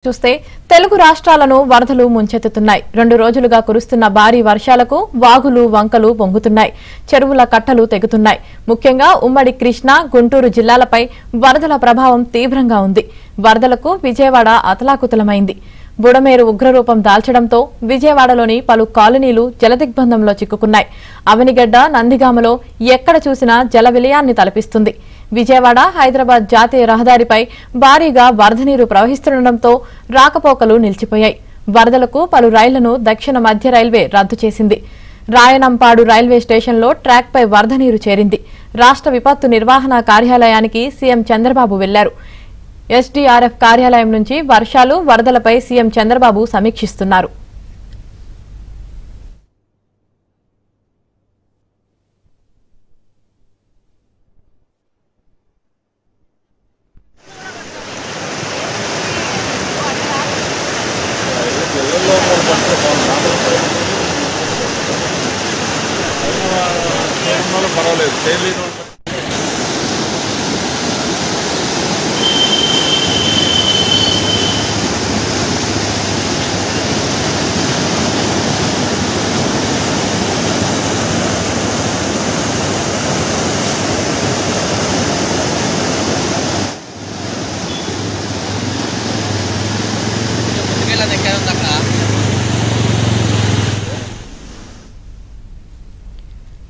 చూస్తే తెలుగు రాష్ట్రాలను వరదలు ముంచెత్తుతున్నాయి. 2 రోజులుగా కురుస్తున్న భారీ వర్షాలకు వాగులు వంకలు పొంగుతున్నాయి. చెరువుల కట్టలు తెగుతున్నాయి. ముఖ్యంగా ఉమ్మడి కృష్ణా, గుంటూరు జిల్లాలపై వరదల ప్రభావం తీవ్రంగా ఉంది. వరదలకు విజయవాడ అతలాకుతలమైంది. బుడమేరు ఉగ్రరూపం దాల్చడంతో విజయవాడలోని పలు కాలనీలు జలదిగ్బంధంలో చిక్కుకున్నాయి. అవనిగడ్డ, నందిగామలో ఎక్కడ చూసినా జల విలయాన్ని తలపిస్తుంది. విజయవాడ హైదరాబాద్ జాతీయ రహదారిపై భారీగా వరద నీరు ప్రవహిస్తుండటంతో రాకపోకలు నిలిచిపోయాయి. వరదలకు పలు రైళ్లను దక్షిణ మధ్య రైల్వే రద్దు చేసింది. రాయనంపాడు రైల్వే స్టేషన్లో ట్రాక్పై వరద నీరు చేరింది. రాష్ట్ర విపత్తు నిర్వహణ కార్యాలయానికి సీఎం చంద్రబాబు వెళ్లారు. ఎస్డీఆర్ఎఫ్ కార్యాలయం నుంచి వర్షాలు, వరదలపై సీఎం చంద్రబాబు సమీక్షిస్తున్నారు.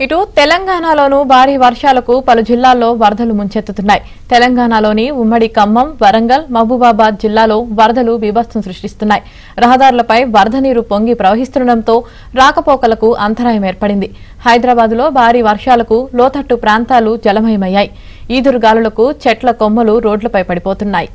ఇటు తెలంగాణలోనూ భారీ వర్షాలకు పలు జిల్లాల్లో వరదలు ముంచెత్తుతున్నాయి. తెలంగాణలోని ఉమ్మడి ఖమ్మం, వరంగల్, మహబూబాబాద్ జిల్లాలో వరదలు బీభత్సం సృష్టిస్తున్నాయి. రహదారులపై వరద నీరు పొంగి ప్రవహిస్తుండటంతో రాకపోకలకు అంతరాయం ఏర్పడింది. హైదరాబాద్లో భారీ వర్షాలకు లోతట్టు ప్రాంతాలు జలమయమయ్యాయి. ఈదురుగాలులకు చెట్ల కొమ్మలు రోడ్లపై పడిపోతున్నాయి.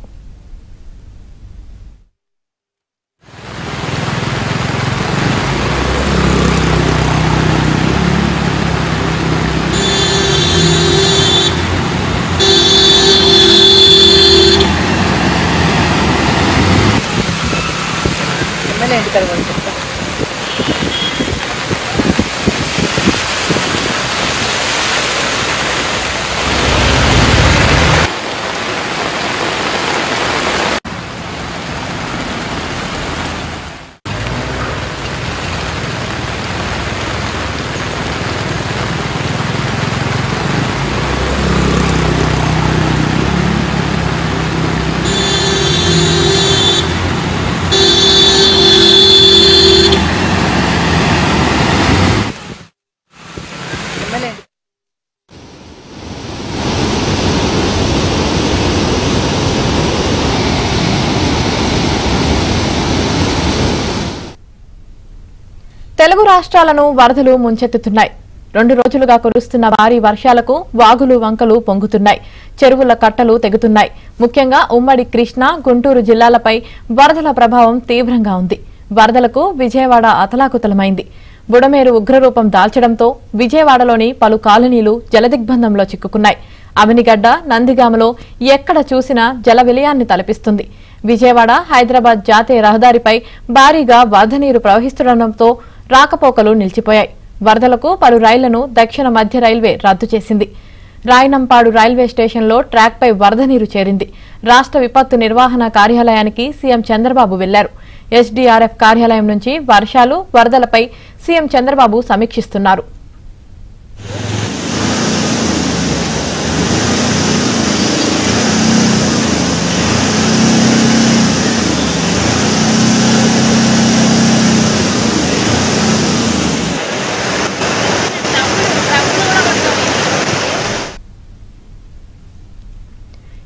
తెలుగు రాష్ట్రాలను వరదలు ముంచెత్తుతున్నాయి. 2 రోజులుగా కురుస్తున్న భారీ వర్షాలకు వాగులు వంకలు పొంగుతున్నాయి. చెరువుల కట్టలు తెగుతున్నాయి. ముఖ్యంగా ఉమ్మడి కృష్ణా, గుంటూరు జిల్లాలపై వరదల ప్రభావం తీవ్రంగా ఉంది. వరదలకు విజయవాడ అతలాకుతలమైంది. బుడమేరు ఉగ్రరూపం దాల్చడంతో విజయవాడలోని పలు కాలనీలు జలదిగ్బంధంలో చిక్కుకున్నాయి. అవనిగడ్డ, నందిగామలో ఎక్కడ చూసినా జల విలయాన్ని తలపిస్తుంది. విజయవాడ హైదరాబాద్ జాతీయ రహదారిపై భారీగా వరద నీరు ప్రవహిస్తుండటంతో రాకపోకలు నిలిచిపోయాయి. వరదలకు పలు రైళ్లను దక్షిణ మధ్య రైల్వే రద్దు చేసింది. రాయనంపాడు రైల్వే స్టేషన్లో ట్రాక్పై వరద నీరు చేరింది. రాష్ట్ర విపత్తు నిర్వహణ కార్యాలయానికి సీఎం చంద్రబాబు వెళ్లారు. ఎస్డీఆర్ఎఫ్ కార్యాలయం నుంచి వర్షాలు, వరదలపై సీఎం చంద్రబాబు సమీక్షిస్తున్నారు.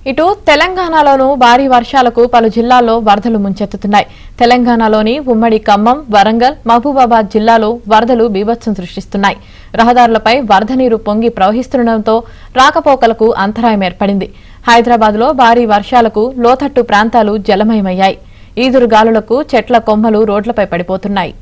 ఇటు తెలంగాణలోనూ భారీ వర్షాలకు పలు జిల్లాల్లో వరదలు ముంచెత్తుతున్నాయి. తెలంగాణలోని ఉమ్మడి ఖమ్మం, వరంగల్, మహబూబాబాద్ జిల్లాలో వరదలు బీభత్సం సృష్టిస్తున్నాయి. రహదారులపై వరద నీరు పొంగి ప్రవహిస్తుండటంతో రాకపోకలకు అంతరాయం ఏర్పడింది. హైదరాబాద్లో భారీ వర్షాలకు లోతట్టు ప్రాంతాలు జలమయమయ్యాయి. ఈదురుగాలులకు చెట్ల కొమ్మలు రోడ్లపై పడిపోతున్నాయి.